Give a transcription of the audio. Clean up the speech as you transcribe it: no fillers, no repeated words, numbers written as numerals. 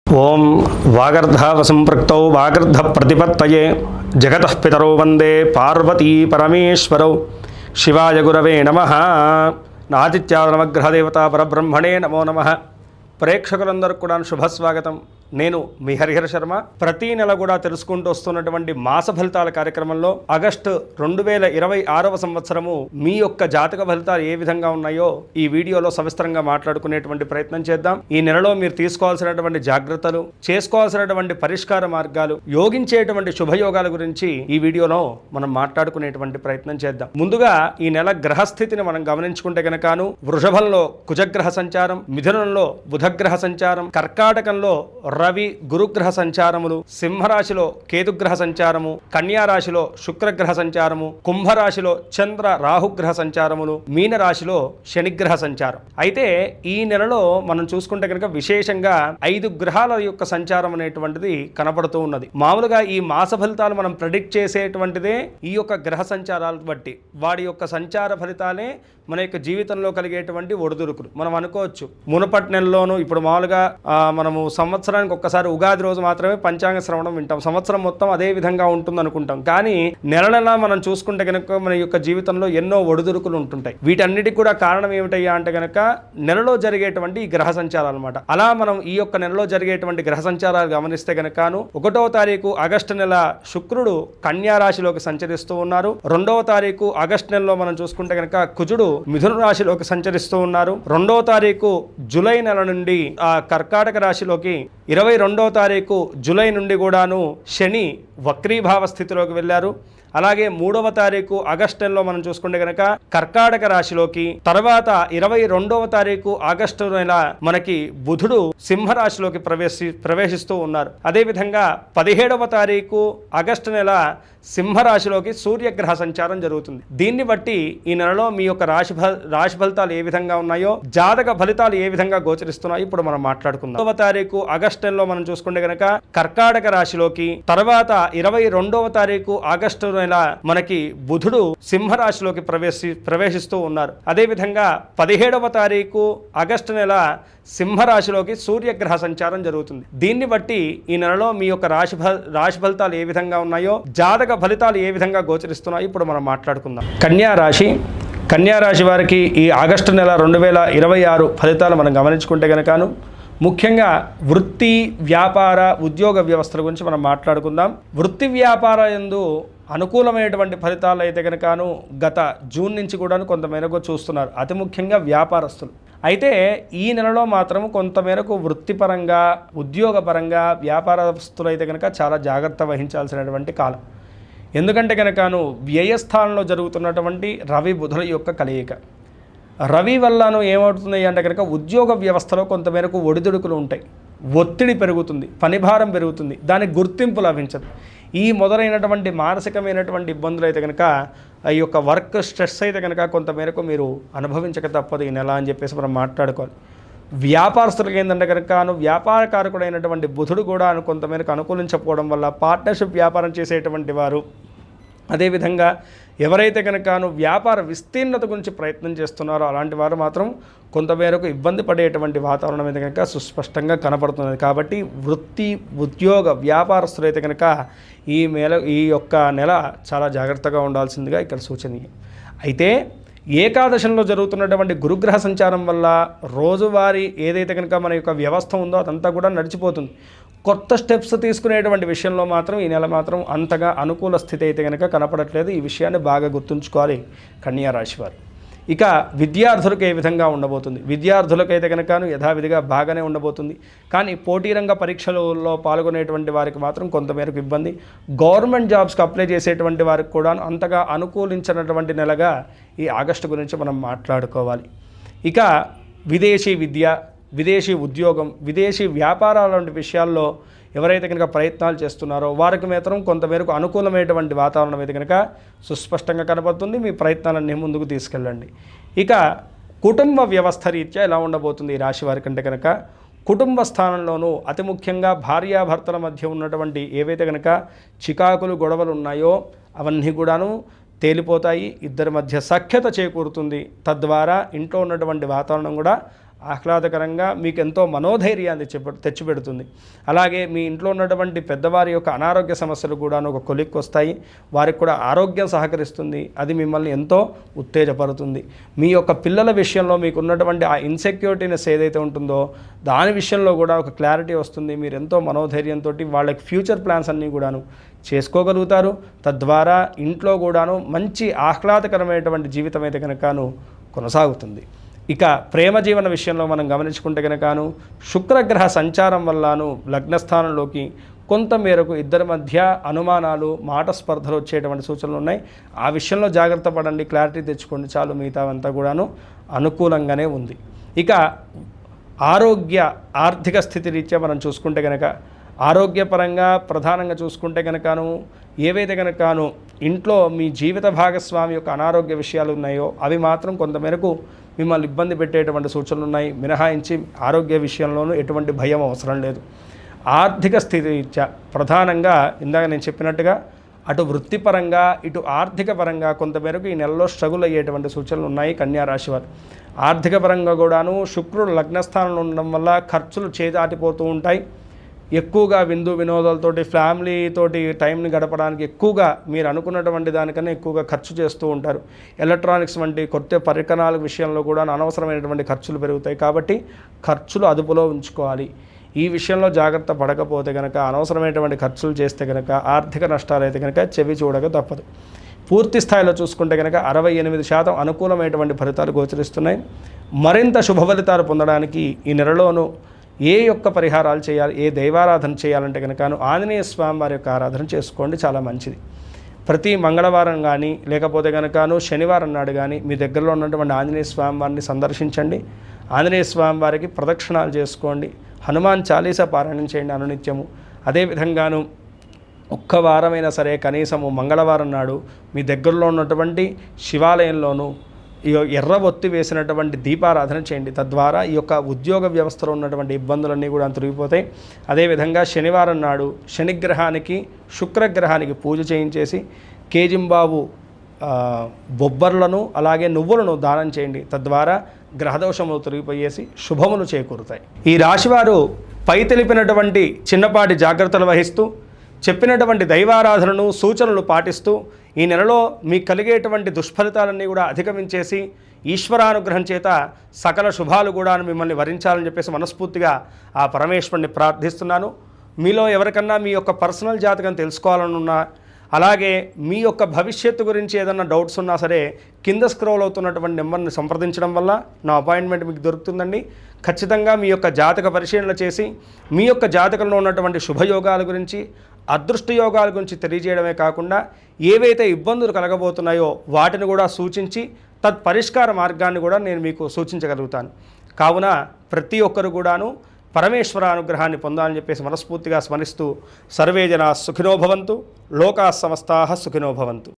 ఓం వాగర్ధావసంపృక్తౌ వాగర్ధ ప్రతిపత్తయే జగతః పితరౌ వందే పార్వతీ పరమేశ్వరౌ శివాయ గురవే నమః. ఆదిత్యాయ నవగ్రహదేవతా పరబ్రహ్మణే నమో నమః. ప్రేక్షకులందరికీ కూడా శుభస్వాగతం. నేను మీ హరిహర శర్మ. ప్రతి నెల కూడా తెలుసుకుంటూ వస్తున్నటువంటి మాస ఫలితాల కార్యక్రమంలో ఆగస్టు 2026 సంవత్సరము మీ యొక్క జాతక ఫలితాలు ఏ విధంగా ఉన్నాయో ఈ వీడియోలో సవిస్తరంగా మాట్లాడుకునేటువంటి ప్రయత్నం చేద్దాం. ఈ నెలలో మీరు తీసుకోవాల్సినటువంటి జాగ్రత్తలు, చేసుకోవాల్సినటువంటి పరిష్కార మార్గాలు, యోగించేటువంటి శుభయోగాల గురించి ఈ వీడియోలో మనం మాట్లాడుకునేటువంటి ప్రయత్నం చేద్దాం. ముందుగా ఈ నెల గ్రహస్థితిని మనం గమనించుకుంటే కనుకను వృషభంలో కుజగ్రహ సంచారం, మిథునంలో బుధగ్రహ సంచారం, కర్కాటకంలో రవి గురుగ్రహ సంచారములు, సింహరాశిలో కేతుగ్రహ సంచారము, కన్యారాశిలో శుక్రగ్రహ సంచారము, కుంభరాశిలో చంద్ర రాహుగ్రహ సంచారములు, మీనరాశిలో శనిగ్రహ సంచారం. అయితే ఈ నెలలో మనం చూసుకుంటే కనుక విశేషంగా 5 గ్రహాల యొక్క సంచారం అనేటువంటిది కనపడుతూ ఉన్నది. మామూలుగా ఈ మాస ఫలితాలు మనం ప్రెడిక్ట్ చేసేటువంటిదే ఈ యొక్క గ్రహ సంచారాలు బట్టి, వాడి యొక్క సంచార ఫలితాలే మన యొక్క జీవితంలో కలిగేటువంటి ఒడిదుడుకులు. మనం అనుకోవచ్చు మునుపటి నెలలోనూ ఇప్పుడు మామూలుగా మనము సంవత్సరానికి ఒక్కసారి ఉగాది రోజు మాత్రమే పంచాంగ శ్రవణం వింటాం, సంవత్సరం మొత్తం అదే విధంగా ఉంటుంది అనుకుంటాం. కానీ నెల నెల మనం చూసుకుంటే కనుక మన యొక్క జీవితంలో ఎన్నో ఒడిదుడుకులు ఉంటుంటాయి. వీటన్నిటికి కూడా కారణం ఏమిటయ్యా అంటే కనుక నెలలో జరిగేటువంటి ఈ గ్రహ సంచారాలు అనమాట. అలా మనం ఈ యొక్క నెలలో జరిగేటువంటి గ్రహ సంచారాలు గమనిస్తే కనుకను 1వ తారీఖు ఆగస్టు నెల శుక్రుడు కన్యా రాశిలోకి సంచరిస్తూ ఉన్నారు. 2వ తారీఖు ఆగస్టు నెలలో మనం చూసుకుంటే కనుక కుజుడు మిథున రాశిలోకి సంచరిస్తూ ఉన్నారు. 2వ తారీఖు జూలై నెల నుండి కర్కాటక రాశిలోకి, 22వ తారీఖు జూలై నుండి కూడాను శని వక్రీభావ స్థితిలోకి వెళ్ళారు. అలాగే 3వ తారీఖు ఆగస్టు నెలలో మనం చూసుకుంటే కనుక కర్కాటక రాశిలోకి, తర్వాత 22వ తారీఖు ఆగస్టు నెల మనకి బుధుడు సింహరాశిలోకి ప్రవేశిస్తూ ఉన్నారు. అదేవిధంగా 17వ తారీఖు ఆగస్టు నెల సింహరాశిలోకి సూర్యగ్రహ సంచారం జరుగుతుంది. దీన్ని బట్టి ఈ నెలలో మీ యొక్క రాశి ఫలితాలు ఏ విధంగా ఉన్నాయో, జాతక ఫలితాలు ఏ విధంగా గోచరిస్తున్నాయో ఇప్పుడు మనం మాట్లాడుకుందాం. 1వ తారీఖు ఆగస్టు నెలలో మనం చూసుకుంటే కనుక కర్కాటక రాశిలోకి, తర్వాత 22వ తారీఖు ఆగస్టు నెల మనకి బుధుడు సింహరాశిలోకి ప్రవేశిస్తూ ఉన్నారు. అదేవిధంగా 17వ తారీఖు ఆగస్టు నెల సింహరాశిలోకి సూర్యగ్రహ సంచారం జరుగుతుంది. దీన్ని బట్టి ఈ నెలలో మీ యొక్క రాశి ఫలితాలు ఏ విధంగా ఉన్నాయో, జాతక ఫలితాలు ఏ విధంగా గోచరిస్తున్నాయో ఇప్పుడు మనం మాట్లాడుకుందాం. కన్యా రాశి వారికి ఈ ఆగస్టు నెల 2026 ఫలితాలు మనం గమనించుకుంటే కనుకను ముఖ్యంగా వృత్తి, వ్యాపార, ఉద్యోగ వ్యవస్థల గురించి మనం మాట్లాడుకుందాం. వృత్తి వ్యాపార యందు అనుకూలమైనటువంటి ఫలితాలు అయితే కనుకను గత జూన్ నుంచి కూడా కొంతమేరకు చూస్తున్నారు, అతి ముఖ్యంగా వ్యాపారస్తులు. అయితే ఈ నెలలో మాత్రం కొంతమేరకు వృత్తిపరంగా, ఉద్యోగపరంగా వ్యాపారస్తులు అయితే కనుక చాలా జాగ్రత్త వహించాల్సినటువంటి కాలం. ఎందుకంటే కనుకను వ్యయస్థానంలో జరుగుతున్నటువంటి రవి బుధుల యొక్క కలయిక. రవి వల్లను ఏమవుతుంది అంటే కనుక ఉద్యోగ వ్యవస్థలో కొంతమేరకు ఒడిదుడుకులు ఉంటాయి, ఒత్తిడి పెరుగుతుంది, పనిభారం పెరుగుతుంది, దానికి గుర్తింపు లభించదు. ఈ మొదలైనటువంటి మానసికమైనటువంటి ఇబ్బందులు అయితే కనుక ఈ యొక్క వర్క్ స్ట్రెస్ అయితే కనుక కొంతమేరకు మీరు అనుభవించక తప్పదు ఈ నెల అని చెప్పేసి మనం మాట్లాడుకోవాలి. వ్యాపారస్తులకు ఏంటంటే కనుక వ్యాపారకారకుడైనటువంటి బుధుడు కూడా కొంతమేరకు అనుకూలించకపోవడం వల్ల పార్ట్నర్షిప్ వ్యాపారం చేసేటువంటి వారు, అదేవిధంగా ఎవరైతే కనుక వ్యాపార విస్తీర్ణత గురించి ప్రయత్నం చేస్తున్నారో అలాంటి వారు మాత్రం కొంతమేరకు ఇబ్బంది పడేటువంటి వాతావరణం అయితే కనుక సుస్పష్టంగా కనపడుతున్నది. కాబట్టి వృత్తి, ఉద్యోగ వ్యాపారస్తులు అయితే కనుక ఈ యొక్క నెల చాలా జాగ్రత్తగా ఉండాల్సిందిగా ఇక్కడ సూచనీయం. అయితే ఏకాదశంలో జరుగుతున్నటువంటి గురుగ్రహ సంచారం వల్ల రోజువారీ ఏదైతే కనుక మన యొక్క వ్యవస్థ ఉందో అదంతా కూడా నడిచిపోతుంది. కొత్త స్టెప్స్ తీసుకునేటువంటి విషయంలో మాత్రం ఈ నెల మాత్రం అంతగా అనుకూల స్థితి అయితే కనుక కనపడట్లేదు. ఈ విషయాన్ని బాగా గుర్తుంచుకోవాలి కన్యా రాశి వారు. ఇక విద్యార్థులకు ఏ విధంగా ఉండబోతుంది? విద్యార్థులకైతే కనుక యథావిధిగా బాగానే ఉండబోతుంది. కానీ పోటీ రంగ పరీక్షలలో పాల్గొనేటువంటి వారికి మాత్రం కొంతమేరకు ఇబ్బంది. గవర్నమెంట్ జాబ్స్కి అప్లై చేసేటువంటి వారికి కూడా అంతగా అనుకూలించినటువంటి నెలగా ఈ ఆగస్టు గురించి మనం మాట్లాడుకోవాలి. ఇక విదేశీ విద్య, విదేశీ ఉద్యోగం, విదేశీ వ్యాపారాల వంటి విషయాల్లో ఎవరైతే కనుక ప్రయత్నాలు చేస్తున్నారో వారికి మాత్రం కొంతమేరకు అనుకూలమైనటువంటి వాతావరణం అయితే కనుక సుస్పష్టంగా కనబడుతుంది. మీ ప్రయత్నాలన్నీ ముందుకు తీసుకెళ్ళండి. ఇక కుటుంబ వ్యవస్థ రీత్యా ఎలా ఉండబోతుంది ఈ రాశి వారి కంటే కనుక కుటుంబ స్థానంలోనూ అతి ముఖ్యంగా భార్యాభర్తల మధ్య ఉన్నటువంటి ఏవైతే కనుక చికాకులు, గొడవలు ఉన్నాయో అవన్నీ కూడాను తేలిపోతాయి. ఇద్దరి మధ్య సఖ్యత చేకూరుతుంది. తద్వారా ఇంట్లో ఉన్నటువంటి వాతావరణం కూడా ఆహ్లాదకరంగా మీకు ఎంతో మనోధైర్యాన్ని తెచ్చిపెడుతుంది. అలాగే మీ ఇంట్లో ఉన్నటువంటి పెద్దవారి యొక్క అనారోగ్య సమస్యలు కూడాను ఒక కొలిక్కి వస్తాయి. వారికి కూడా ఆరోగ్యం సహకరిస్తుంది. అది మిమ్మల్ని ఎంతో ఉత్తేజపడుతుంది. మీ యొక్క పిల్లల విషయంలో మీకు ఉన్నటువంటి ఆ ఇన్సెక్యూరిటీనెస్ ఏదైతే ఉంటుందో దాని విషయంలో కూడా ఒక క్లారిటీ వస్తుంది. మీరు ఎంతో మనోధైర్యంతో వాళ్ళకి ఫ్యూచర్ ప్లాన్స్ అన్నీ కూడాను చేసుకోగలుగుతారు. తద్వారా ఇంట్లో కూడాను మంచి ఆహ్లాదకరమైనటువంటి జీవితం అయితే కనుకను కొనసాగుతుంది. ఇక ప్రేమ జీవన విషయంలో మనం గమనించుకుంటే కనుకను శుక్రగ్రహ సంచారం వల్లను లగ్నస్థానంలోకి కొంతమేరకు ఇద్దరి మధ్య అనుమానాలు, మాట స్పర్ధలు వచ్చేటువంటి సూచనలు ఉన్నాయి. ఆ విషయంలో జాగ్రత్త పడండి, క్లారిటీ తెచ్చుకోండి, చాలు. మిగతావంతా కూడాను అనుకూలంగానే ఉంది. ఇక ఆర్థిక స్థితి రీత్యా మనం చూసుకుంటే కనుక ఆరోగ్యపరంగా ప్రధానంగా చూసుకుంటే కనుకను ఏవైతే కనుకను ఇంట్లో మీ జీవిత భాగస్వామి యొక్క అనారోగ్య విషయాలు ఉన్నాయో అవి మాత్రం కొంతమేరకు మిమ్మల్ని ఇబ్బంది పెట్టేటువంటి సూచనలు ఉన్నాయి. మినహాయించి ఆరోగ్య విషయంలోనూ ఎటువంటి భయం అవసరం లేదు. ఆర్థిక స్థితి రీత్యా ప్రధానంగా ఇందాక నేను చెప్పినట్టుగా అటు వృత్తిపరంగా ఇటు ఆర్థిక పరంగా కొంతమేరకు ఈ నెలలో స్ట్రగుల్ అయ్యేటువంటి సూచనలు ఉన్నాయి కన్యా రాశి వారు. ఆర్థిక పరంగా కూడాను శుక్రుడు లగ్నస్థానంలో ఉండడం వల్ల ఖర్చులు చేదాటిపోతూ ఉంటాయి. ఎక్కువగా వినోదాలతోటి ఫ్యామిలీతోటి టైంని గడపడానికి ఎక్కువగా మీరు అనుకున్నటువంటి దానికన్నా ఎక్కువగా ఖర్చు చేస్తూ ఉంటారు. ఎలక్ట్రానిక్స్ వంటి కొత్త పరికరాల విషయంలో కూడా అనవసరమైనటువంటి ఖర్చులు పెరుగుతాయి. కాబట్టి ఖర్చులు అదుపులో ఉంచుకోవాలి. ఈ విషయంలో జాగ్రత్త పడకపోతే కనుక అనవసరమైనటువంటి ఖర్చులు చేస్తే కనుక ఆర్థిక నష్టాలు అయితే కనుక చెవి చూడక తప్పదు. పూర్తి స్థాయిలో చూసుకుంటే కనుక 68% అనుకూలమైనటువంటి ఫలితాలు గోచరిస్తున్నాయి. మరింత శుభ ఫలితాలు పొందడానికి ఈ నెలలోనూ ఏ యొక్క పరిహారాలు చేయాలి, ఏ దైవారాధన చేయాలంటే కనుకను ఆంజనేయ స్వామి వారి యొక్క ఆరాధన చేసుకోండి, చాలా మంచిది. ప్రతి మంగళవారం కానీ లేకపోతే కనుకను శనివారం నాడు కానీ మీ దగ్గరలో ఉన్నటువంటి ఆంజనేయ స్వామి వారిని సందర్శించండి. ఆంజనేయ స్వామి వారికి ప్రదక్షిణాలు చేసుకోండి. హనుమాన్ చాలీసా పారాయణం చేయండి అనునిత్యము. అదేవిధంగాను ఒక్క వారమైనా సరే కనీసము మంగళవారం నాడు మీ దగ్గరలో ఉన్నటువంటి శివాలయంలోనూ ఈ ఎర్ర ఒత్తి వేసినటువంటి దీపారాధన చేయండి. తద్వారా ఈ యొక్క ఉద్యోగ వ్యవస్థలో ఉన్నటువంటి ఇబ్బందులన్నీ కూడా తొలగిపోతాయి. అదేవిధంగా శనివారం నాడు శనిగ్రహానికి శుక్రగ్రహానికి పూజ చేయించేసి కేజింబాబు బొబ్బర్లను అలాగే నువ్వులను దానం చేయండి. తద్వారా గ్రహదోషములు తొలగిపోయేసి శుభములు చేకూరుతాయి. ఈ రాశివారు పై తెలిపినటువంటి చిన్నపాటి జాగ్రత్తలు వహిస్తూ చెప్పినటువంటి దైవారాధనను సూచనలు పాటిస్తూ ఈ నెలలో మీకు కలిగేటువంటి దుష్ఫలితాలన్నీ కూడా అధిగమించేసి ఈశ్వరానుగ్రహం చేత సకల శుభాలు కూడా మిమ్మల్ని వరించాలని చెప్పేసి మనస్ఫూర్తిగా ఆ పరమేశ్వరుని ప్రార్థిస్తున్నాను. మీలో ఎవరికన్నా మీ యొక్క పర్సనల్ జాతకం తెలుసుకోవాలనున్నా అలాగే మీ యొక్క భవిష్యత్తు గురించి ఏదన్నా డౌట్స్ ఉన్నా సరే కింద స్క్రోల్ అవుతున్నటువంటి నెంబర్ని సంప్రదించడం వల్ల నా అపాయింట్మెంట్ మీకు దొరుకుతుందండి. ఖచ్చితంగా మీ యొక్క జాతక పరిశీలన చేసి మీ యొక్క జాతకంలో ఉన్నటువంటి శుభయోగాల గురించి అదృష్ట యోగాల గురించి తెలియజేయడమే కాకుండా ఏవైతే ఇబ్బందులు కలగబోతున్నాయో వాటిని కూడా సూచించి తత్పరిష్కార మార్గాన్ని కూడా నేను మీకు సూచించగలుగుతాను. కావున ప్రతి ఒక్కరు కూడాను పరమేశ్వర అనుగ్రహాన్ని పొందాలని చెప్పేసి మనస్ఫూర్తిగా స్మరిస్తూ సర్వే జనా సుఖినో భవంతు, లోకా సమస్తాః సుఖినో భవంతు.